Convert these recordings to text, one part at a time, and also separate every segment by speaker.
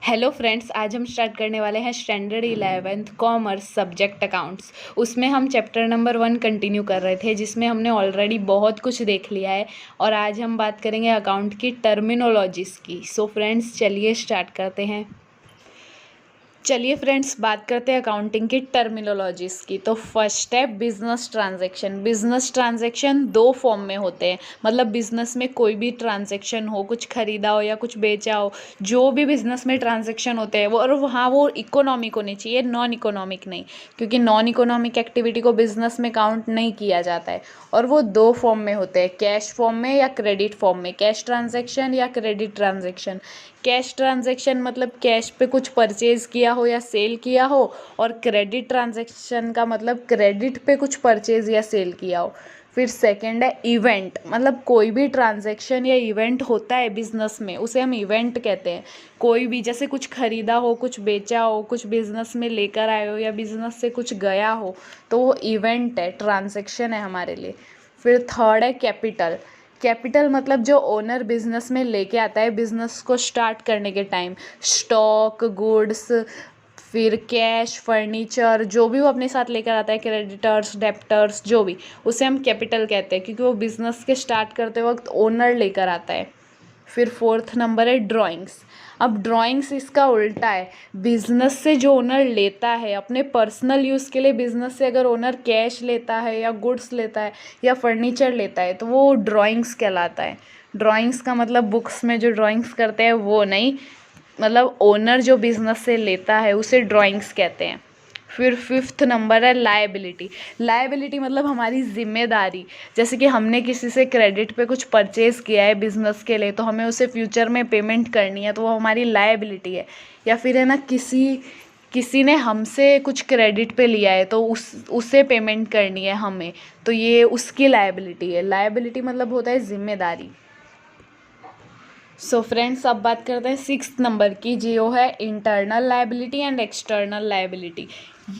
Speaker 1: Hello friends, आज हम start करने वाले हैं standard 11th commerce subject accounts. उसमें हम चैप्टर नंबर 1 कंटिन्यू कर रहे थे, जिसमें हमने ऑलरेडी बहुत कुछ देख लिया है और आज हम बात करेंगे अकाउंट की टर्मिनोलॉजीज़ की। सो फ्रेंड्स, चलिए स्टार्ट करते हैं। चलिए फ्रेंड्स, बात करते हैं अकाउंटिंग की टर्मिनोलॉजीज़ की। तो फर्स्ट है बिजनेस ट्रांजैक्शन। बिजनेस ट्रांजैक्शन दो फॉर्म में होते हैं, मतलब बिजनेस में कोई भी ट्रांजैक्शन हो, कुछ खरीदा हो या कुछ बेचा हो, जो भी बिजनेस में ट्रांजैक्शन होते हैं वो, और वहाँ वो इकोनॉमिक होनी चाहिए, नॉन इकोनॉमिक नहीं, क्योंकि नॉन इकोनॉमिक एक्टिविटी को बिजनेस में काउंट नहीं किया जाता है। और वो दो फॉर्म में होते हैं, कैश फॉर्म में या क्रेडिट फॉर्म में, कैश ट्रांजैक्शन या क्रेडिट ट्रांजैक्शन। कैश ट्रांजैक्शन मतलब कैश पे कुछ परचेज किया हो या सेल किया हो, और क्रेडिट ट्रांजैक्शन का मतलब क्रेडिट पे कुछ परचेज या सेल किया हो। फिर सेकंड है इवेंट, मतलब कोई भी ट्रांजैक्शन या इवेंट होता है बिजनेस में, उसे हम इवेंट कहते हैं। कोई भी, जैसे कुछ खरीदा हो, कुछ बेचा हो, कुछ बिजनेस में लेकर आए हो या बिजनेस से कुछ गया हो, तो वो इवेंट है, ट्रांजैक्शन है हमारे लिए। फिर थर्ड है कैपिटल। कैपिटल मतलब जो ओनर बिजनेस में लेके आता है बिजनेस को स्टार्ट करने के टाइम, स्टॉक, गुड्स, फिर कैश, फर्नीचर, जो भी वो अपने साथ लेकर आता है, क्रेडिटर्स, डेप्टर्स, जो भी, उसे हम कैपिटल कहते हैं, क्योंकि वो बिजनेस के स्टार्ट करते वक्त ओनर लेकर आता है। फिर फोर्थ नंबर है ड्राइंग्स। अब ड्राइंग्स इसका उल्टा है, बिजनेस से जो ओनर लेता है अपने पर्सनल यूज़ के लिए, बिजनेस से अगर ओनर कैश लेता है या गुड्स लेता है या फर्नीचर लेता है तो वो ड्राइंग्स कहलाता है। ड्राइंग्स का मतलब बुक्स में जो ड्राइंग्स करते हैं वो नहीं, मतलब ओनर जो बिजनेस से लेता है उसे ड्राइंग्स कहते हैं। फिर फिफ्थ नंबर है लायबिलिटी। लायबिलिटी मतलब हमारी जिम्मेदारी, जैसे कि हमने किसी से क्रेडिट पे कुछ परचेज़ किया है बिजनेस के लिए, तो हमें उसे फ्यूचर में पेमेंट करनी है, तो वो हमारी लायबिलिटी है। या फिर है ना, किसी ने हमसे कुछ क्रेडिट पे लिया है तो उससे पेमेंट करनी है हमें, तो ये उसकी लायबिलिटी है। लायबिलिटी मतलब होता है जिम्मेदारी। सो फ्रेंड्स, अब बात करते हैं सिक्स्थ नंबर की, जो है internal liability and external liability.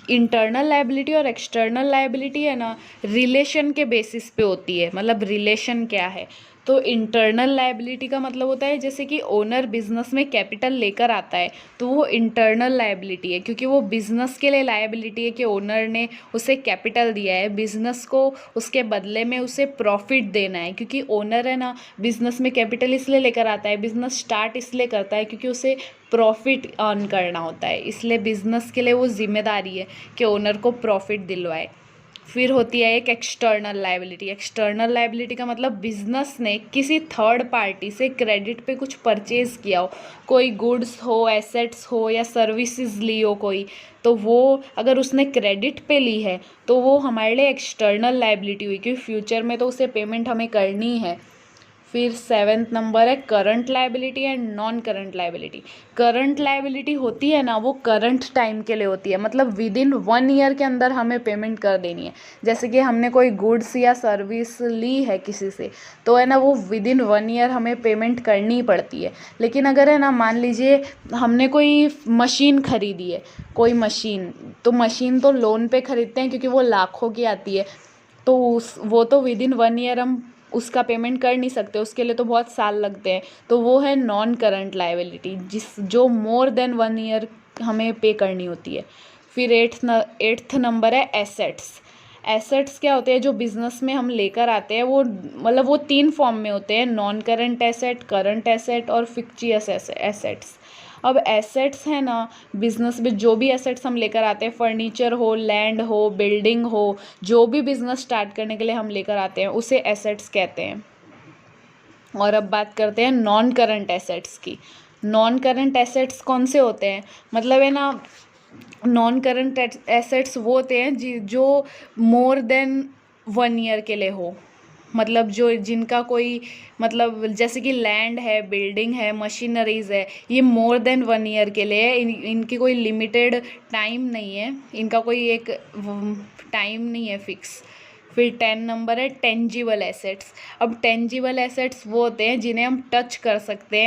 Speaker 1: Internal liability और एक्सटर्नल लायबिलिटी है ना, रिलेशन के बेसिस पे होती है। मतलब रिलेशन क्या है, तो इंटरनल लायबिलिटी का मतलब होता है जैसे कि ओनर बिजनेस में कैपिटल लेकर आता है तो वो इंटरनल लायबिलिटी है, क्योंकि वो बिजनेस के लिए लायबिलिटी है कि ओनर ने उसे कैपिटल दिया है, बिजनेस को उसके बदले में उसे प्रॉफिट देना है। क्योंकि ओनर है ना, बिजनेस में कैपिटल इसलिए लेकर आता है, बिजनेस स्टार्ट इसलिए करता है क्योंकि उसे प्रॉफिट अर्न करना होता है, इसलिए बिजनेस के लिए वो जिम्मेदारी है कि ओनर को प्रॉफिट दिलवाए। फिर होती है एक एक्सटर्नल लायबिलिटी। एक्सटर्नल लायबिलिटी का मतलब बिजनेस ने किसी थर्ड पार्टी से क्रेडिट पे कुछ परचेज़ किया हो, कोई गुड्स हो, एसेट्स हो या सर्विसेज ली हो कोई, तो वो अगर उसने क्रेडिट पे ली है तो वो हमारे लिए एक्सटर्नल लायबिलिटी हुई, क्योंकि फ्यूचर में तो उसे पेमेंट हमें करनी है। फिर सेवेंथ नंबर है current liability and non current liability. Current liability होती है ना, वो करंट टाइम के लिए होती है, मतलब विद इन 1 ईयर के अंदर हमें पेमेंट कर देनी है। जैसे कि हमने कोई गुड्स या सर्विस ली है किसी से, तो है ना, वो विद इन 1 ईयर हमें पेमेंट करनी ही पड़ती है। लेकिन अगर है ना, मान लीजिए हमने कोई मशीन खरीदी है, कोई मशीन, तो मशीन तो लोन पे खरीदते हैं क्योंकि वो लाखों की आती है, तो वो तो विद इन 1 ईयर हम उसका पेमेंट कर नहीं सकते, उसके लिए तो बहुत साल लगते हैं, तो वो है नॉन करंट लायबिलिटी, जो मोर देन 1 ईयर हमें पे करनी होती है। फिर एट्थ नंबर है एसेट्स। एसेट्स क्या होते हैं, जो बिजनेस में हम लेकर आते हैं, वो मतलब वो 3 फॉर्म में होते हैं, non current asset, current asset और फिक्चियस एसेट्स। अब एसेट्स है ना, बिजनेस में जो भी एसेट्स हम लेकर आते हैं, फर्नीचर हो, लैंड हो, बिल्डिंग हो, जो भी बिजनेस स्टार्ट करने के लिए हम लेकर आते हैं उसे एसेट्स कहते हैं। और अब बात करते हैं नॉन करंट एसेट्स की। नॉन करंट एसेट्स कौन से होते हैं, मतलब है ना, नॉन करंट एसेट्स वो होते हैं जो मोर देन 1 ईयर के लिए हो, मतलब जो जिनका कोई, मतलब जैसे कि लैंड है, बिल्डिंग है, मशीनरीज है, ये मोर देन 1 ईयर के लिए है, इनकी कोई लिमिटेड टाइम नहीं है, इनका कोई एक टाइम नहीं है फिक्स। फिर 10 नंबर है टेंजिबल एसेट्स। अब टेंजिबल एसेट्स वो होते हैं जिन्हें हम टच कर सकते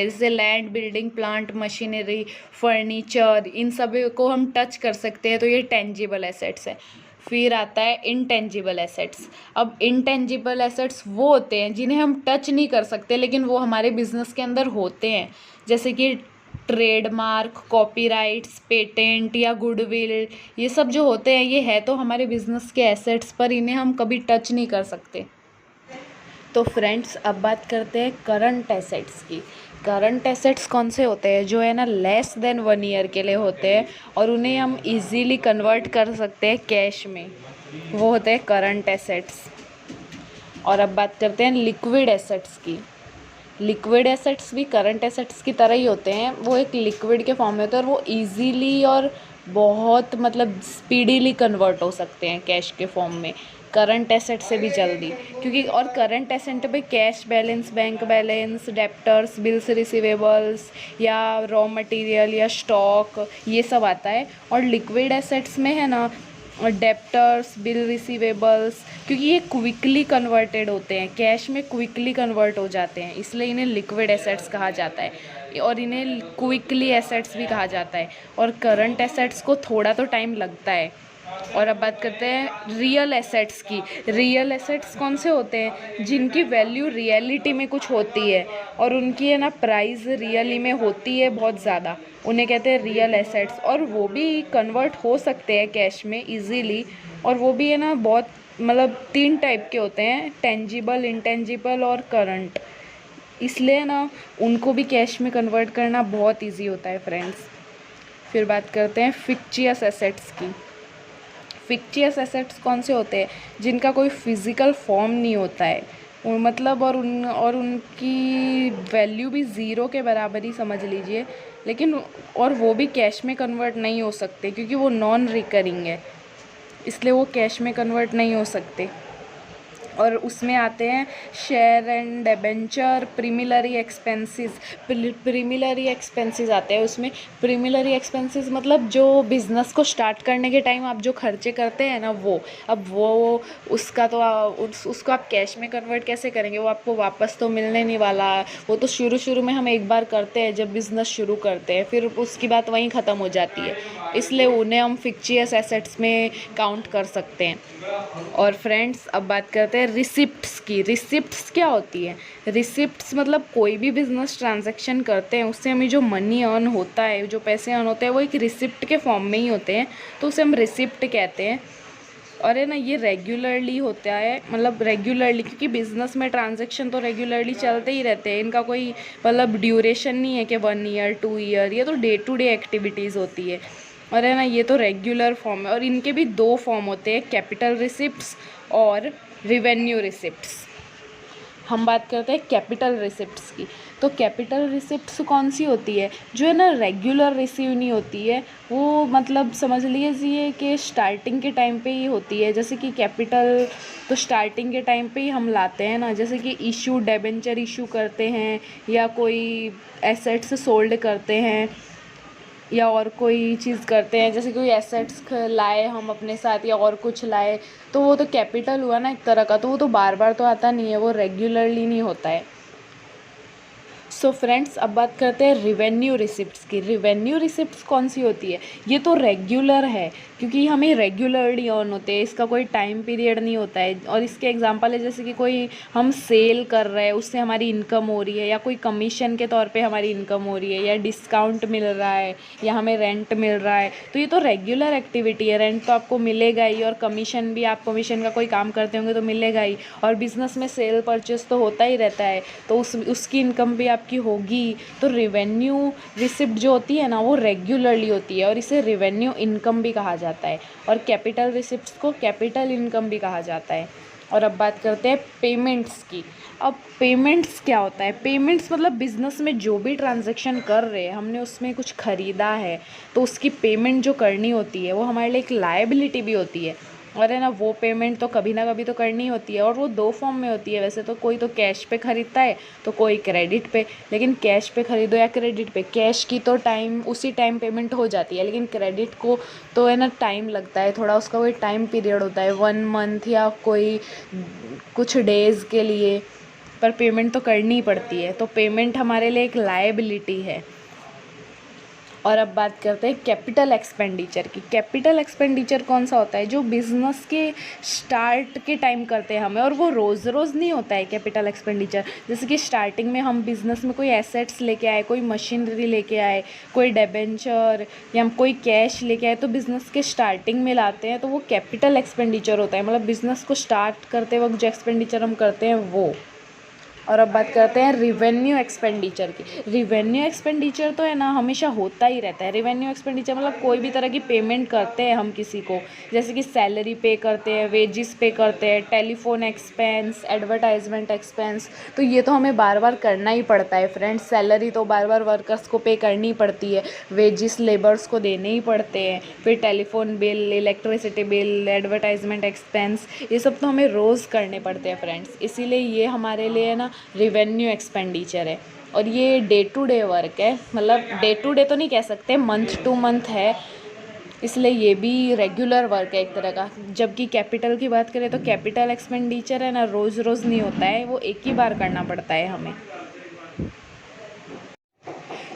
Speaker 1: हैं, जैसे land, building, plant, machinery, furniture, इन सभी को हम टच कर सकते हैं, तो ये टेंजिबल एसेट्स है। फिर आता है इंटेंजिबल एसेट्स। अब इंटेंजिबल एसेट्स वो होते हैं जिन्हें हम टच नहीं कर सकते लेकिन वो हमारे बिजनेस के अंदर होते हैं, जैसे कि ट्रेडमार्क, कॉपीराइट्स, पेटेंट या गुडविल। ये सब जो होते हैं ये है तो हमारे बिजनेस के एसेट्स पर, इन्हें हम कभी टच नहीं कर सकते। तो फ्रेंड्स अब बात करते हैं करंट एसेट्स की। करंट एसेट्स कौन से होते हैं? जो है ना लेस देन 1 ईयर के लिए होते हैं और उन्हें हम इजीली कन्वर्ट कर सकते हैं कैश में, वो होते हैं करंट एसेट्स। और अब बात करते हैं लिक्विड एसेट्स की। लिक्विड एसेट्स भी करंट एसेट्स की तरह ही होते हैं, वो एक लिक्विड के फॉर्म में होते हैं और वो इजीली और बहुत मतलब स्पीडीली कन्वर्ट हो सकते हैं कैश के फॉर्म में, करंट एसेट से भी जल्दी। क्योंकि और करंट एसेट पे cash balance, bank balance, debtors, bills receivables या रॉ मटेरियल या स्टॉक, ये सब आता है। और लिक्विड एसेट्स में है ना डेप्टर्स, बिल रिसीवेबल्स, क्योंकि ये क्विकली कन्वर्टेड होते हैं, कैश में क्विकली कन्वर्ट हो जाते हैं, इसलिए इन्हें लिक्विड एसेट्स कहा जाता है और इन्हें क्विकली एसेट्स भी कहा जाता है। और करंट एसेट्स को थोड़ा तो टाइम लगता है। और अब बात करते हैं रियल एसेट्स की। रियल एसेट्स कौन से होते हैं? जिनकी वैल्यू रियलिटी में कुछ होती है और उनकी है ना प्राइस रियली में होती है बहुत ज़्यादा, उन्हें कहते हैं रियल एसेट्स। और वो भी कन्वर्ट हो सकते हैं कैश में इजीली, और वो भी है ना बहुत मतलब 3 टाइप के होते हैं, टेंजिबल, इंटेंजिबल और करंट। इसलिए ना उनको भी कैश में कन्वर्ट करना बहुत ईजी होता है फ्रेंड्स। फिर बात करते हैं फिक्टियस एसेट्स की। फिक्टियस एसेट्स कौन से होते हैं? जिनका कोई फिज़िकल फॉर्म नहीं होता है, मतलब और उनकी वैल्यू भी ज़ीरो के बराबर ही समझ लीजिए, लेकिन और वो भी कैश में कन्वर्ट नहीं हो सकते क्योंकि वो नॉन रिकरिंग है, इसलिए वो कैश में कन्वर्ट नहीं हो सकते। और उसमें आते हैं share and debenture, प्रीमिलरी expenses. प्रीमिलरी expenses आते हैं उसमें। प्रीमिलरी एक्सपेंसेस मतलब जो बिज़नेस को स्टार्ट करने के टाइम आप जो खर्चे करते हैं ना वो, अब वो उसका तो उसको आप कैश में कन्वर्ट कैसे करेंगे? वो आपको वापस तो मिलने नहीं वाला। वो तो शुरू में हम एक बार करते हैं जब बिज़नेस शुरू करते हैं, फिर उसकी बात वहीं ख़त्म हो जाती है, इसलिए उन्हें हम फिक्टियस एसेट्स में काउंट कर सकते हैं। और फ्रेंड्स अब बात करते हैं रिसिप्ट्स की। रिसिप्ट्स क्या होती है? रिसिप्ट्स मतलब कोई भी बिजनेस ट्रांजैक्शन करते हैं उससे हमें जो मनी अर्न होता है, जो पैसे अर्न होते हैं, वो एक रिसिप्ट के फॉर्म में ही होते हैं, तो उसे हम रिसिप्ट कहते हैं। और है ना ये रेगुलरली होता है, मतलब रेगुलरली, क्योंकि बिज़नेस में ट्रांजैक्शन तो रेगुलरली चलते ही रहते हैं, इनका कोई मतलब ड्यूरेशन नहीं है कि 1 ईयर 2 ईयर, ये तो डे टू डे एक्टिविटीज़ होती है। और है ना ये तो रेगुलर फॉर्म है। और इनके भी 2 फॉर्म होते हैं, कैपिटल रिसिप्ट्स और रेवेन्यू रिसिप्ट्स। हम बात करते हैं कैपिटल रिसिप्ट्स की। तो कैपिटल रिसिप्ट्स कौन सी होती है? जो है ना रेगुलर रिसीव नहीं होती है, वो मतलब समझ लीजिए कि स्टार्टिंग के टाइम पे ही होती है। जैसे कि कैपिटल तो स्टार्टिंग के टाइम पे ही हम लाते हैं ना, जैसे कि इशू डिबेंचर इशू करते हैं या कोई एसेट्स सोल्ड करते हैं या और कोई चीज़ करते हैं, जैसे कोई एसेट्स लाए हम अपने साथ या और कुछ लाए, तो वो तो कैपिटल हुआ ना एक तरह का, तो वो तो बार बार तो आता नहीं है, वो रेगुलरली नहीं होता है। सो फ्रेंड्स अब बात करते हैं रिवेन्यू रिसिप्ट्स की। रिवेन्यू रिसिप्ट्स कौन सी होती है? ये तो रेगुलर है क्योंकि हमें रेगुलरली अर्न होते हैं, इसका कोई टाइम पीरियड नहीं होता है। और इसके एग्जांपल है जैसे कि कोई हम सेल कर रहे हैं, उससे हमारी इनकम हो रही है, या कोई कमीशन के तौर पे हमारी इनकम हो रही है, या डिस्काउंट मिल रहा है, या हमें रेंट मिल रहा है, तो ये तो रेगुलर एक्टिविटी है। रेंट तो आपको मिलेगा ही, और कमीशन भी, आप कमीशन का कोई काम करते होंगे तो मिलेगा ही, और बिज़नेस में सेल परचेस तो होता ही रहता है, तो उसकी इनकम भी आपकी होगी। तो रिवेन्यू रिसिप्ट जो होती है ना वो रेगुलरली होती है और इसे रिवेन्यू इनकम भी कहा जाता है, और कैपिटल रिसिप्ट्स को कैपिटल इनकम भी कहा जाता है। और अब बात करते हैं पेमेंट्स की। अब पेमेंट्स क्या होता है? पेमेंट्स मतलब बिज़नेस में जो भी ट्रांजैक्शन कर रहे हैं, हमने उसमें कुछ ख़रीदा है तो उसकी पेमेंट जो करनी होती है वो हमारे लिए एक लायबिलिटी भी होती है, और है ना वो पेमेंट तो कभी ना कभी तो करनी होती है। और वो 2 फॉर्म में होती है वैसे तो, कोई तो कैश पे ख़रीदता है तो कोई क्रेडिट पे। लेकिन कैश पे ख़रीदो या क्रेडिट पे, कैश की तो उसी टाइम पेमेंट हो जाती है, लेकिन क्रेडिट को तो है ना टाइम लगता है थोड़ा, उसका कोई टाइम पीरियड होता है 1 मंथ या कोई कुछ डेज़ के लिए, पर पेमेंट तो करनी ही पड़ती है। तो पेमेंट हमारे लिए एक लायबिलिटी है। और अब बात करते हैं कैपिटल एक्सपेंडिचर की। कैपिटल एक्सपेंडिचर कौन सा होता है? जो बिज़नेस के स्टार्ट के टाइम करते हैं हमें, और वो रोज़ रोज़ नहीं होता है कैपिटल एक्सपेंडिचर। जैसे कि स्टार्टिंग में हम बिज़नेस में कोई एसेट्स लेके आए, कोई मशीनरी लेके आए, कोई डिबेंचर या हम कोई कैश लेके आए, तो बिज़नेस के स्टार्टिंग में लाते हैं, तो वो कैपिटल एक्सपेंडिचर होता है। मतलब बिज़नेस को स्टार्ट करते वक्त जो एक्सपेंडिचर हम करते हैं वो। और अब बात करते हैं रिवेन्यू एक्सपेंडिचर की। रिवेन्यू एक्सपेंडिचर तो है ना हमेशा होता ही रहता है। रिवेन्यू एक्सपेंडिचर मतलब कोई भी तरह की पेमेंट करते हैं हम किसी को, जैसे कि सैलरी पे करते हैं, वेजिस पे करते हैं, टेलीफोन एक्सपेंस, एडवर्टाइजमेंट एक्सपेंस, तो ये तो हमें बार बार करना ही पड़ता है फ्रेंड्स। सैलरी तो बार बार वर्कर्स को पे करनी पड़ती है, वेजिस लेबर्स को देने ही पड़ते हैं, फिर telephone bill, electricity bill, advertisement expense, ये सब तो हमें रोज़ करने पड़ते हैं फ्रेंड्स। इसीलिए ये हमारे लिए ना रिवेन्यू एक्सपेंडिचर है। और ये डे टू डे वर्क है, मतलब डे टू डे तो नहीं कह सकते, मंथ टू मंथ है, इसलिए ये भी रेगुलर वर्क है एक तरह का। जबकि कैपिटल की बात करें तो कैपिटल एक्सपेंडिचर है ना रोज़ रोज़ नहीं होता है, वो एक ही बार करना पड़ता है हमें।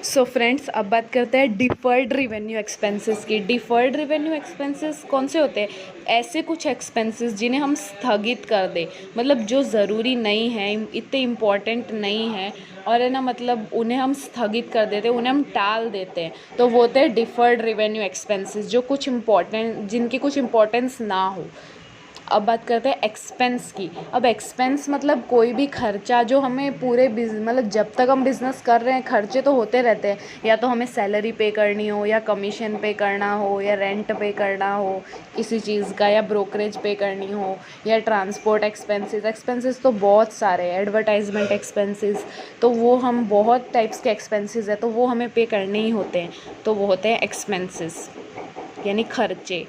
Speaker 1: सो फ्रेंड्स, अब बात करते हैं डिफ़र्ड रिवेन्यू एक्सपेंसेस की। डिफ़र्ड रिवेन्यू एक्सपेंसेस कौन से होते हैं? ऐसे कुछ एक्सपेंसेस जिन्हें हम स्थगित कर दें, मतलब जो ज़रूरी नहीं है, इतने इम्पॉर्टेंट नहीं है, और है ना मतलब उन्हें हम स्थगित कर देते हैं, उन्हें हम टाल देते हैं, तो वो होते हैं डिफ़र्ड रिवेन्यू एक्सपेंसेस, जो कुछ इम्पॉर्टेंट, जिनकी कुछ इम्पोर्टेंस ना हो। अब बात करते हैं एक्सपेंस की। अब एक्सपेंस मतलब कोई भी खर्चा जो हमें पूरे मतलब जब तक हम बिज़नेस कर रहे हैं खर्चे तो होते रहते हैं, या तो हमें सैलरी पे करनी हो, या कमीशन पे करना हो, या रेंट पे करना हो किसी चीज़ का, या ब्रोकरेज पे करनी हो, या ट्रांसपोर्ट एक्सपेंसेस तो बहुत सारे हैं, एडवर्टाइजमेंट एक्सपेंसेस, तो वो हम बहुत टाइप्स के एक्सपेंसेस है, तो वो हमें पे करने ही होते हैं, तो वो होते हैं एक्सपेंसेस यानी खर्चे।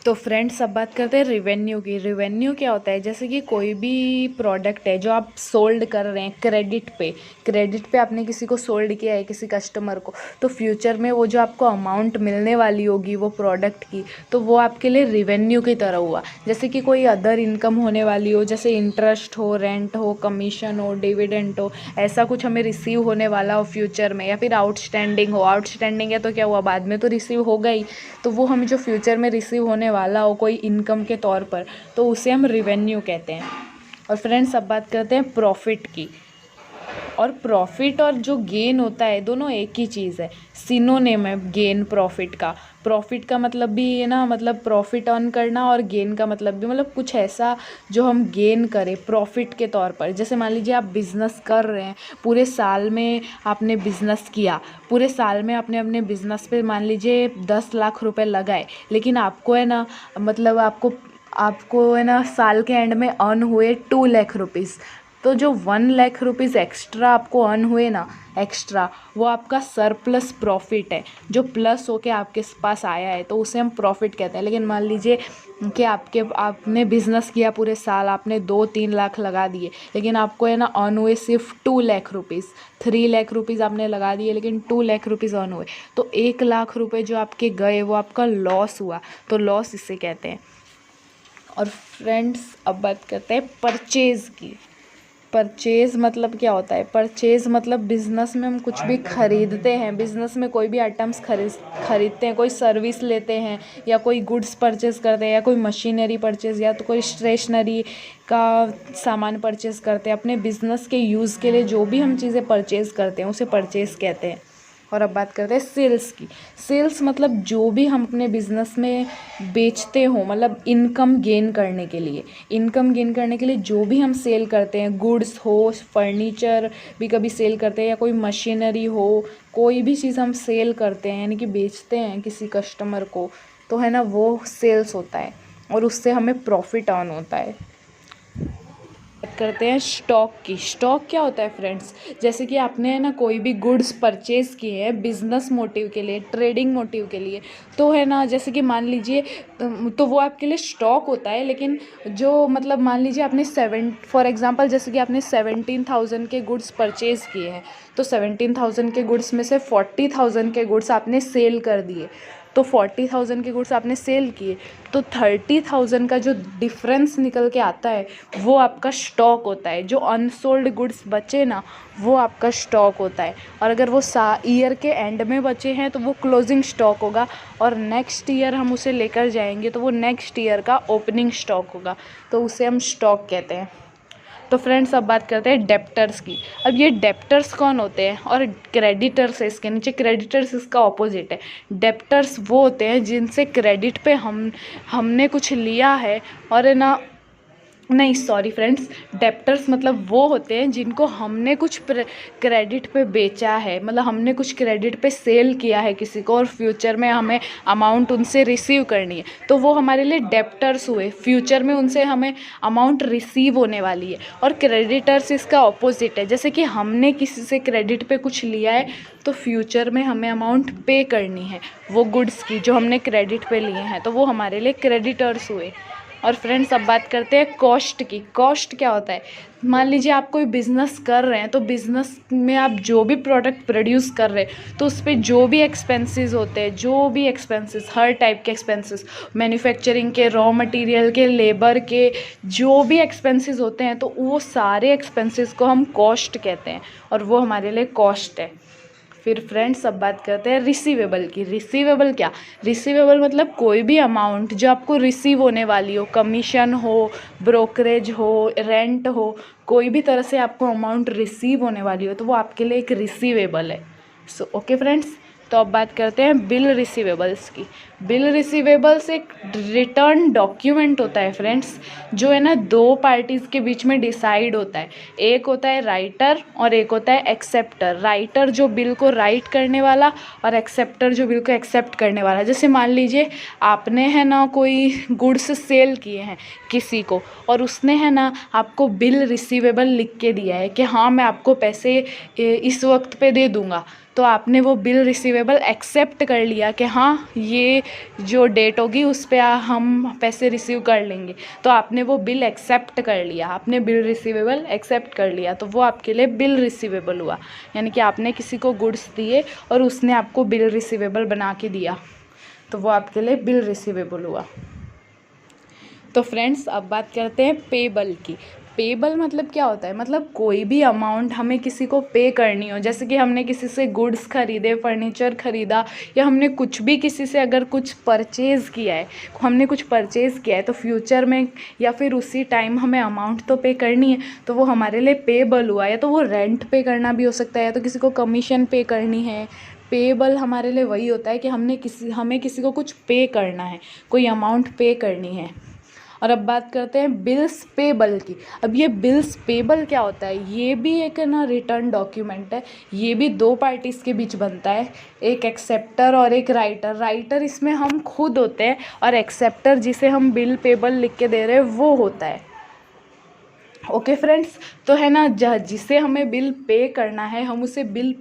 Speaker 1: तो फ्रेंड्स, अब बात करते हैं रिवेन्यू की। रिवेन्यू क्या होता है? जैसे कि कोई भी प्रोडक्ट है जो आप सोल्ड कर रहे हैं क्रेडिट पे आपने किसी को सोल्ड किया है, किसी कस्टमर को, तो फ्यूचर में वो जो आपको अमाउंट मिलने वाली होगी वो प्रोडक्ट की, तो वो आपके लिए रिवेन्यू की तरह हुआ। जैसे कि कोई अदर इनकम होने वाली हो, जैसे इंटरेस्ट हो, रेंट हो, कमीशन हो, डिविडेंड हो, ऐसा कुछ हमें रिसीव होने वाला हो फ्यूचर में, या फिर आउटस्टैंडिंग है तो क्या हुआ, बाद में तो रिसीव होगा ही, तो वो हमें जो फ्यूचर में रिसीव होने वाला हो कोई इनकम के तौर पर, तो उसे हम रिवेन्यू कहते हैं। और फ्रेंड्स, अब बात करते हैं प्रॉफिट की। और प्रॉफिट और जो गेन होता है दोनों एक ही चीज़ है, सिनोनिम है गेन प्रॉफिट का। प्रॉफिट का मतलब भी है ना, मतलब प्रॉफिट अर्न करना, और गेन का मतलब भी मतलब कुछ ऐसा जो हम गेन करें प्रॉफिट के तौर पर। जैसे मान लीजिए आप बिज़नेस कर रहे हैं, पूरे साल में आपने बिज़नेस किया, पूरे साल में आपने अपने बिज़नेस पे मान लीजिए 10 लाख रुपए लगाए, लेकिन आपको है ना मतलब आपको है ना साल के एंड में अर्न हुए 2 लाख रुपीज़, तो जो 1 लाख रुपीज़ एक्स्ट्रा आपको अर्न हुए ना एक्स्ट्रा, वो आपका सरप्लस प्रॉफिट है, जो प्लस होके आपके पास आया है, तो उसे हम प्रॉफिट कहते हैं। लेकिन मान लीजिए कि आपने बिज़नेस किया पूरे साल, आपने 2-3 लाख लगा दिए, लेकिन आपको है ना अर्न हुए सिर्फ 2 लाख रुपीज़, 3 लाख रुपीज़ आपने लगा दिए लेकिन 2 लाख रुपीज़ अर्न हुए, तो 1 लाख रुपए जो आपके गए वो आपका लॉस हुआ, तो लॉस इसे कहते हैं। और फ्रेंड्स, अब बात करते हैं परचेज़ की। परचेज़ मतलब क्या होता है? परचेज़ मतलब बिज़नेस में हम कुछ भी खरीदते हैं, बिज़नेस में कोई भी आइटम्स खरीदते हैं, कोई सर्विस लेते हैं, या कोई गुड्स परचेज़ करते हैं, या कोई मशीनरी परचेज़, या तो कोई स्टेशनरी का सामान परचेज़ करते हैं। अपने बिज़नेस के यूज़ के लिए जो भी हम चीज़ें परचेज़ करते हैं उसे परचेज़ कहते हैं। और अब बात करते हैं सेल्स की। सेल्स मतलब जो भी हम अपने बिज़नेस में बेचते हो, मतलब इनकम गेन करने के लिए जो भी हम सेल करते हैं, गुड्स हो, फर्नीचर भी कभी सेल करते हैं, या कोई मशीनरी हो, कोई भी चीज़ हम सेल करते हैं यानी कि बेचते हैं किसी कस्टमर को, तो है ना वो सेल्स होता है, और उससे हमें प्रॉफिट अर्न होता है। बात करते हैं स्टॉक की। स्टॉक क्या होता है फ्रेंड्स? जैसे कि आपने है ना कोई भी गुड्स परचेज़ किए हैं बिज़नेस मोटिव के लिए, ट्रेडिंग मोटिव के लिए, तो है ना जैसे कि मान लीजिए तो वो आपके लिए स्टॉक होता है। लेकिन जो मतलब मान लीजिए आपने फॉर एग्जांपल जैसे कि आपने 17,000 के गुड्स परचेज़ किए हैं, तो 17,000 के गुड्स में से 40,000 के गुड्स आपने सेल कर दिए, तो 40,000 के गुड्स आपने सेल किए, तो 30,000 का जो डिफरेंस निकल के आता है वो आपका स्टॉक होता है। जो अनसोल्ड गुड्स बचे ना वो आपका स्टॉक होता है, और अगर वो ईयर के एंड में बचे हैं तो वो क्लोजिंग स्टॉक होगा, और नेक्स्ट ईयर हम उसे लेकर जाएंगे तो वो नेक्स्ट ईयर का ओपनिंग स्टॉक होगा, तो उसे हम स्टॉक कहते हैं। तो फ्रेंड्स अब बात करते हैं डेप्टर्स की। अब ये डेप्टर्स कौन होते हैं और क्रेडिटर्स है इसके नीचे। क्रेडिटर्स इसका ऑपोजिट है। डेप्टर्स वो होते हैं जिनसे क्रेडिट पे हमने कुछ लिया है, और है ना, नहीं सॉरी फ्रेंड्स, डेप्टर्स मतलब वो होते हैं जिनको हमने कुछ क्रेडिट पे बेचा है, मतलब हमने कुछ क्रेडिट पे सेल किया है किसी को, और फ्यूचर में हमें अमाउंट उनसे रिसीव करनी है, तो वो हमारे लिए डेप्टर्स हुए। फ्यूचर में उनसे हमें अमाउंट रिसीव होने वाली है। और क्रेडिटर्स इसका ऑपोजिट है। जैसे कि हमने किसी से क्रेडिट पे कुछ लिया है तो फ्यूचर में हमें अमाउंट पे करनी है वो गुड्स की जो हमने क्रेडिट पे लिए हैं, तो वो हमारे लिए क्रेडिटर्स हुए। और फ्रेंड्स अब बात करते हैं कॉस्ट की। कॉस्ट क्या होता है। मान लीजिए आप कोई बिज़नेस कर रहे हैं, तो बिज़नेस में आप जो भी प्रोडक्ट प्रोड्यूस कर रहे हैं तो उस पर जो भी एक्सपेंसेस होते हैं, जो भी एक्सपेंसेस, हर टाइप के एक्सपेंसेस, मैन्युफैक्चरिंग के, रॉ मटेरियल के, लेबर के, जो भी एक्सपेंसेस होते हैं तो वो सारे एक्सपेंसेस को हम कॉस्ट कहते हैं, और वो हमारे लिए कॉस्ट है। फिर फ्रेंड्स अब बात करते हैं रिसीवेबल की। रिसीवेबल क्या। रिसीवेबल मतलब कोई भी अमाउंट जो आपको रिसीव होने वाली हो, कमीशन हो, ब्रोकरेज हो, रेंट हो, कोई भी तरह से आपको अमाउंट रिसीव होने वाली हो तो वो आपके लिए एक रिसीवेबल है। सो ओके फ्रेंड्स, तो अब बात करते हैं बिल रिसीवेबल्स की। बिल रिसीवेबल्स एक रिटर्न डॉक्यूमेंट होता है फ्रेंड्स, जो है ना दो पार्टीज़ के बीच में डिसाइड होता है। एक होता है राइटर और एक होता है एक्सेप्टर। राइटर जो बिल को राइट करने वाला, और एक्सेप्टर जो बिल को एक्सेप्ट करने वाला। जैसे मान लीजिए आपने है ना कोई गुड्स सेल किए हैं किसी को, और उसने है ना आपको बिल रिसीवेबल लिख के दिया है कि हाँ मैं आपको पैसे इस वक्त पे दे दूँगा, तो आपने वो बिल रिसीवेबल एक्सेप्ट कर लिया कि हाँ ये जो डेट होगी उस पर हम पैसे रिसीव कर लेंगे, तो आपने वो बिल एक्सेप्ट कर लिया, आपने बिल रिसीवेबल एक्सेप्ट कर लिया, तो वो आपके लिए बिल रिसीवेबल हुआ। यानी कि आपने किसी को गुड्स दिए और उसने आपको बिल रिसीवेबल बना के दिया, तो वो आपके लिए बिल रिसीवेबल हुआ। तो फ्रेंड्स अब बात करते हैं पेबल की। पेबल मतलब क्या होता है। मतलब कोई भी अमाउंट हमें किसी को पे करनी हो, जैसे कि हमने किसी से गुड्स खरीदे, फर्नीचर खरीदा, या हमने कुछ भी किसी से अगर कुछ परचेज़ किया है, हमने कुछ परचेज़ किया है, तो फ्यूचर में या फिर उसी टाइम हमें अमाउंट तो पे करनी है, तो वो हमारे लिए पेबल हुआ। या तो वो रेंट पे करना भी हो सकता है, या तो किसी को कमीशन पे करनी है। पेबल हमारे लिए वही होता है कि हमें किसी को कुछ पे करना है, कोई अमाउंट पे करनी है। और अब बात करते हैं बिल्स पेबल की। अब ये बिल्स पेबल क्या होता है। ये भी एक ना रिटर्न डॉक्यूमेंट है। ये भी दो पार्टीज़ के बीच बनता है, एक एक्सेप्टर और एक राइटर। राइटर इसमें हम खुद होते हैं, और एक्सेप्टर जिसे हम बिल पेबल लिख के दे रहे हैं वो होता है। ओके फ्रेंड्स, तो है ना जिसे हमें बिल पे करना है हम उसे बिल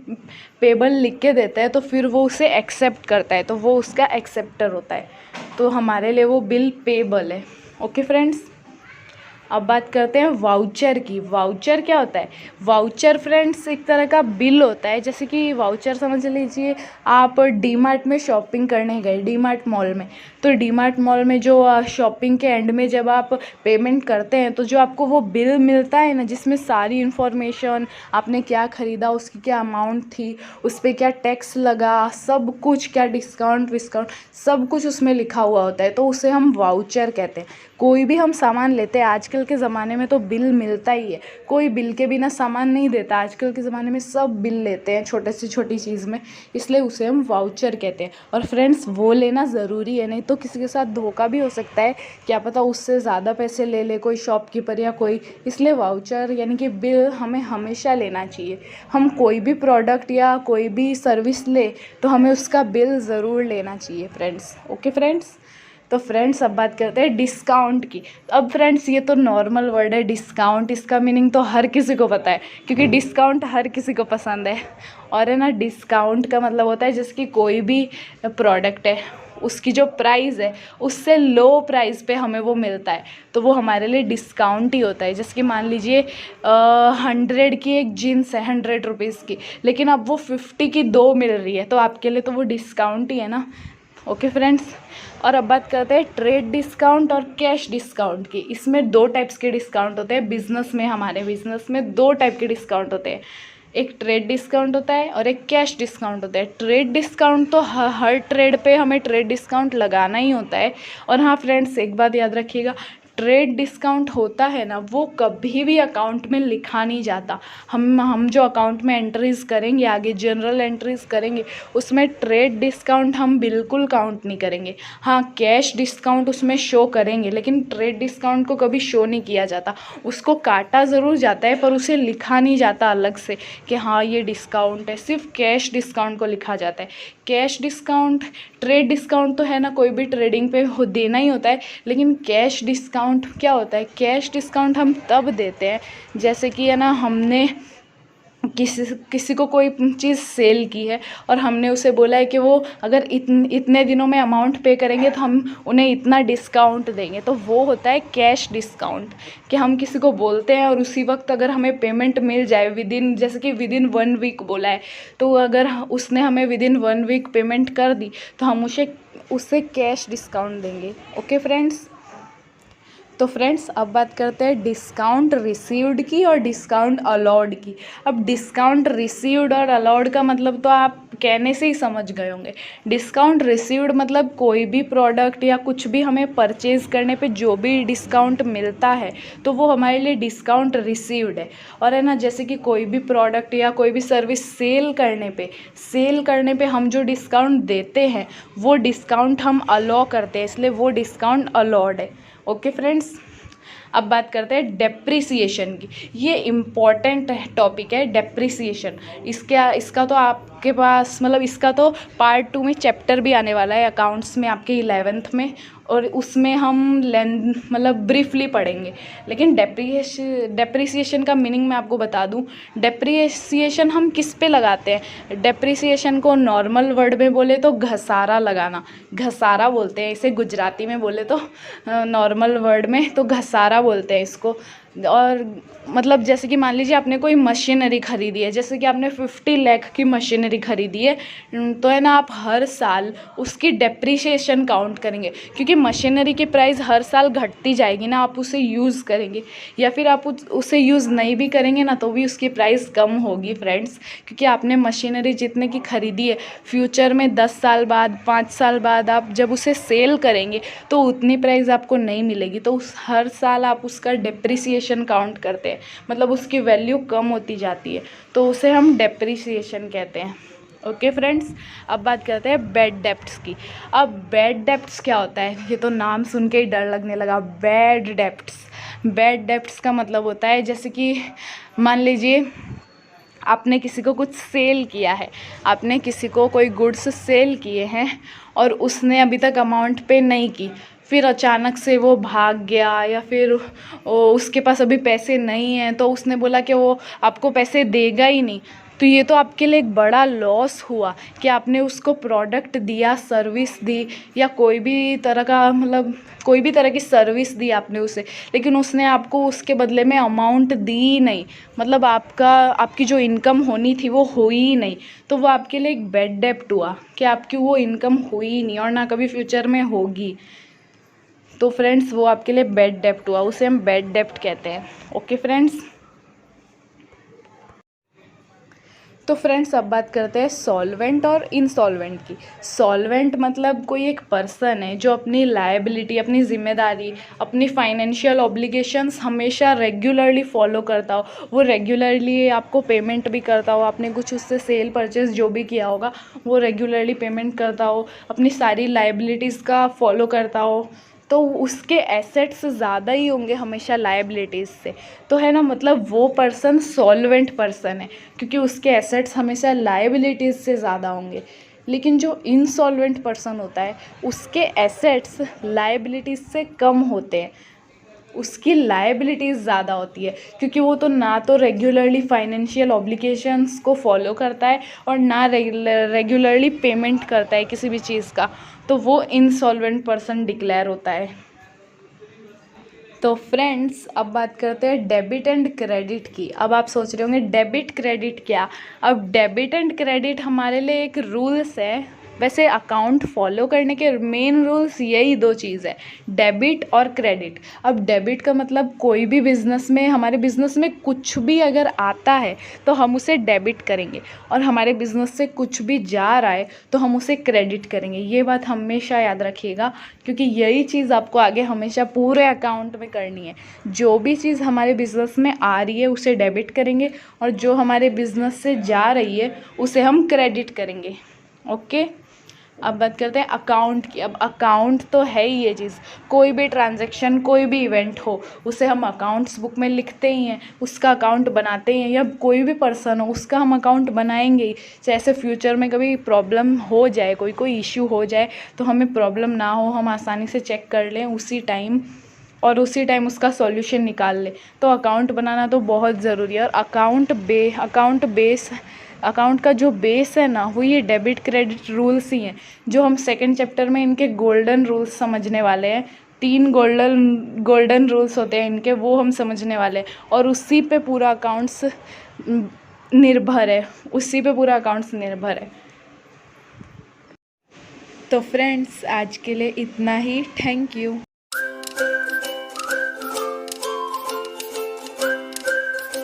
Speaker 1: पेबल लिख के देते हैं, तो फिर वो उसे एक्सेप्ट करता है, तो वो उसका एक्सेप्टर होता है, तो हमारे लिए वो बिल पेबल है। ओके फ्रेंड्स, अब बात करते हैं वाउचर की। वाउचर क्या होता है। वाउचर फ्रेंड्स एक तरह का बिल होता है। जैसे कि वाउचर समझ लीजिए आप डीमार्ट में शॉपिंग करने गए, डीमार्ट मॉल में, तो डीमार्ट मॉल में जो शॉपिंग के एंड में जब आप पेमेंट करते हैं तो जो आपको वो बिल मिलता है ना, जिसमें सारी इन्फॉर्मेशन, आपने क्या ख़रीदा, उसकी क्या अमाउंट थी, उस पर क्या टैक्स लगा, सब कुछ, क्या डिस्काउंट विस्काउंट, सब कुछ उसमें लिखा हुआ होता है, तो उसे हम वाउचर कहते हैं। कोई भी हम सामान लेते हैं, आजकल के ज़माने में तो बिल मिलता ही है, कोई बिल के बिना सामान नहीं देता। आजकल के ज़माने में सब बिल लेते हैं छोटे से छोटी चीज़ में, इसलिए उसे हम वाउचर कहते हैं। और फ्रेंड्स वो लेना ज़रूरी है, नहीं तो किसी के साथ धोखा भी हो सकता है, क्या पता उससे ज़्यादा पैसे ले ले कोई शॉपकीपर या कोई। इसलिए वाउचर यानी कि बिल हमें हमेशा लेना चाहिए। हम कोई भी प्रोडक्ट या कोई भी सर्विस ले तो हमें उसका बिल ज़रूर लेना चाहिए फ्रेंड्स। ओके फ्रेंड्स, तो फ्रेंड्स अब बात करते हैं डिस्काउंट की। अब फ्रेंड्स ये तो नॉर्मल वर्ड है डिस्काउंट, इसका मीनिंग तो हर किसी को पता है, क्योंकि डिस्काउंट हर किसी को पसंद है। और है ना डिस्काउंट का मतलब होता है जिसकी कोई भी प्रोडक्ट है उसकी जो प्राइस है उससे लो प्राइस पे हमें वो मिलता है, तो वो हमारे लिए डिस्काउंट ही होता है। जैसे कि मान लीजिए 100 की एक जीन्स है 100 रुपीज़ की, लेकिन अब वो 50 की 2 मिल रही है, तो आपके लिए तो वो डिस्काउंट ही है ना। ओके फ्रेंड्स, और अब बात करते हैं ट्रेड डिस्काउंट और कैश डिस्काउंट की। इसमें दो टाइप्स के डिस्काउंट होते हैं बिजनेस में, हमारे बिजनेस में दो टाइप के डिस्काउंट होते हैं, एक ट्रेड डिस्काउंट होता है और एक कैश डिस्काउंट होता है। ट्रेड डिस्काउंट तो हर ट्रेड पे हमें ट्रेड डिस्काउंट लगाना ही होता है। और हाँ फ्रेंड्स, एक बात याद रखिएगा, ट्रेड डिस्काउंट होता है ना, वो कभी भी अकाउंट में लिखा नहीं जाता। हम जो अकाउंट में एंट्रीज करेंगे, आगे जनरल एंट्रीज करेंगे, उसमें ट्रेड डिस्काउंट हम बिल्कुल काउंट नहीं करेंगे। हाँ, कैश डिस्काउंट उसमें शो करेंगे, लेकिन ट्रेड डिस्काउंट को कभी शो नहीं किया जाता। उसको काटा ज़रूर जाता है पर उसे लिखा नहीं जाता अलग से कि हाँ ये डिस्काउंट है। सिर्फ कैश डिस्काउंट को लिखा जाता है। कैश डिस्काउंट, ट्रेड डिस्काउंट तो है ना, कोई भी ट्रेडिंग पे देना ही होता है, लेकिन कैश डिस्काउंट क्या होता है? कैश डिस्काउंट हम तब देते हैं जैसे कि है ना, हमने किसी को कोई चीज़ सेल की है और हमने उसे बोला है कि वो अगर इतने दिनों में अमाउंट पे करेंगे तो हम उन्हें इतना डिस्काउंट देंगे, तो वो होता है कैश डिस्काउंट। कि हम किसी को बोलते हैं और उसी वक्त अगर हमें पेमेंट मिल जाए विदिन, जैसे कि विदिन 1 वीक बोला है, तो अगर उसने हमें विदिन 1 वीक पेमेंट कर दी तो हम उससे कैश डिस्काउंट देंगे। ओके फ्रेंड्स, तो फ्रेंड्स अब बात करते हैं डिस्काउंट रिसीव्ड की और डिस्काउंट अलाउड की। अब डिस्काउंट रिसीव्ड और अलाउड का मतलब तो आप कहने से ही समझ गए होंगे। डिस्काउंट रिसीव्ड मतलब कोई भी प्रोडक्ट या कुछ भी हमें परचेज करने पे जो भी डिस्काउंट मिलता है तो वो हमारे लिए डिस्काउंट रिसीव्ड है। और है ना, जैसे कि कोई भी प्रोडक्ट या कोई भी सर्विस सेल करने पे हम जो डिस्काउंट देते हैं वो डिस्काउंट हम अलाउ करते हैं, इसलिए वो डिस्काउंट अलाउड है। ओके फ्रेंड्स, अब बात करते हैं डेप्रिसिएशन की। ये इम्पॉर्टेंट टॉपिक है डेप्रिसिएशन। इसका तो आपके पास मतलब इसका तो पार्ट 2 में चैप्टर भी आने वाला है अकाउंट्स में, आपके 11th में, और उसमें हम मतलब ब्रीफली पढ़ेंगे। लेकिन डेप्रिसिएशन का मीनिंग मैं आपको बता दूं। डेप्रिसिएशन हम किस पे लगाते हैं? डेप्रिसिएशन को नॉर्मल वर्ड में बोले तो घसारा लगाना, घसारा बोलते हैं इसे। गुजराती में बोले तो नॉर्मल वर्ड में तो घसारा बोलते हैं इसको। और मतलब जैसे कि मान लीजिए आपने कोई मशीनरी खरीदी है, जैसे कि आपने 50 लाख की मशीनरी खरीदी है, तो है ना, आप हर साल उसकी डेप्रिसिएशन काउंट करेंगे, क्योंकि मशीनरी की प्राइस हर साल घटती जाएगी ना। आप उसे यूज़ करेंगे या फिर आप उसे यूज़ नहीं भी करेंगे ना तो भी उसकी प्राइस कम होगी फ्रेंड्स, क्योंकि आपने मशीनरी जितने की खरीदी है, फ्यूचर में 10 साल बाद 5 साल बाद आप जब उसे सेल करेंगे तो उतनी प्राइस आपको नहीं मिलेगी। तो हर साल आप उसका डेप्रिसिएशन काउंट करते हैं, मतलब उसकी वैल्यू कम होती जाती है, तो उसे हम डेप्रिसिएशन कहते हैं। ओके फ्रेंड्स, अब बात करते हैं बैड डेप्ट्स की। अब बैड डेप्ट्स क्या होता है? ये तो नाम सुन के ही डर लगने लगा। बैड डेप्ट्स का मतलब होता है, जैसे कि मान लीजिए आपने किसी को कुछ सेल किया है, आपने किसी को कोई गुड्स सेल किए हैं और उसने अभी तक अमाउंट पे नहीं की, फिर अचानक से वो भाग गया या फिर उसके पास अभी पैसे नहीं हैं, तो उसने बोला कि वो आपको पैसे देगा ही नहीं। तो ये तो आपके लिए एक बड़ा लॉस हुआ कि आपने उसको प्रोडक्ट दिया, सर्विस दी, या कोई भी तरह का मतलब कोई भी तरह की सर्विस दी आपने उसे, लेकिन उसने आपको उसके बदले में अमाउंट दी ही नहीं। मतलब आपकी जो इनकम होनी थी वो हुई ही नहीं, तो वो आपके लिए एक बैड डेप्ट हुआ कि आपकी वो इनकम हुई ही नहीं और ना कभी फ्यूचर में होगी। तो फ्रेंड्स वो आपके लिए बैड डेप्ट हुआ, उसे हम बैड डेप्ट कहते हैं। ओके फ्रेंड्स, तो फ्रेंड्स अब बात करते हैं सॉल्वेंट और इंसॉल्वेंट की। सॉल्वेंट मतलब कोई एक पर्सन है जो अपनी लायबिलिटी, अपनी जिम्मेदारी, अपनी फाइनेंशियल ऑब्लिगेशंस हमेशा रेगुलरली फॉलो करता हो, वो रेगुलरली आपको पेमेंट भी करता हो, आपने कुछ उससे सेल परचेज जो भी किया होगा वो रेगुलरली पेमेंट करता हो, अपनी सारी लायबिलिटीज़ का फॉलो करता हो, तो उसके एसेट्स ज़्यादा ही होंगे हमेशा लायबिलिटीज़ से। तो है ना, मतलब वो पर्सन सॉल्वेंट पर्सन है क्योंकि उसके एसेट्स हमेशा लायबिलिटीज़ से ज़्यादा होंगे। लेकिन जो इनसॉल्वेंट पर्सन होता है उसके एसेट्स लायबिलिटीज़ से कम होते हैं, उसकी लायबिलिटीज़ ज़्यादा होती है, क्योंकि वो तो ना तो रेगुलरली फाइनेंशियल ऑब्लिगेशंस को फॉलो करता है और ना रेगुलरली पेमेंट करता है किसी भी चीज़ का, तो वो इनसॉल्वेंट पर्सन डिक्लेयर होता है। तो फ्रेंड्स अब बात करते हैं डेबिट एंड क्रेडिट की। अब आप सोच रहे होंगे डेबिट क्रेडिट क्या? अब डेबिट एंड क्रेडिट हमारे लिए एक रूल्स है वैसे अकाउंट फॉलो करने के मेन रूल्स यही दो चीज़ है, डेबिट और क्रेडिट। अब डेबिट का मतलब कोई भी बिज़नेस में, हमारे बिज़नेस में कुछ भी अगर आता है तो हम उसे डेबिट करेंगे, और हमारे बिज़नेस से कुछ भी जा रहा है तो हम उसे क्रेडिट करेंगे। ये बात हमेशा याद रखिएगा, क्योंकि यही चीज़ आपको आगे हमेशा पूरे अकाउंट में करनी है। जो भी चीज़ हमारे बिज़नेस में आ रही है उसे डेबिट करेंगे, और जो हमारे बिज़नेस से जा रही है उसे हम क्रेडिट करेंगे। ओके, अब बात करते हैं अकाउंट की। अब अकाउंट तो है ही ये चीज़, कोई भी ट्रांजैक्शन, कोई भी इवेंट हो उसे हम अकाउंट्स बुक में लिखते ही हैं, उसका अकाउंट बनाते ही हैं, या कोई भी पर्सन हो उसका हम अकाउंट बनाएंगे ही। जैसे फ्यूचर में कभी प्रॉब्लम हो जाए, कोई इश्यू हो जाए तो हमें प्रॉब्लम ना हो, हम आसानी से चेक कर लें उसी टाइम, और उसी टाइम उसका सॉल्यूशन निकाल ले। तो अकाउंट बनाना तो बहुत ज़रूरी है। और अकाउंट का जो बेस है ना, वो ये डेबिट क्रेडिट रूल्स ही हैं, जो हम सेकंड चैप्टर में इनके गोल्डन रूल्स समझने वाले हैं। 3 गोल्डन रूल्स होते हैं इनके, वो हम समझने वाले हैं, और उसी पे पूरा अकाउंट्स निर्भर है, उसी पे पूरा अकाउंट्स निर्भर है। तो फ्रेंड्स, आज के लिए इतना ही। Thank you.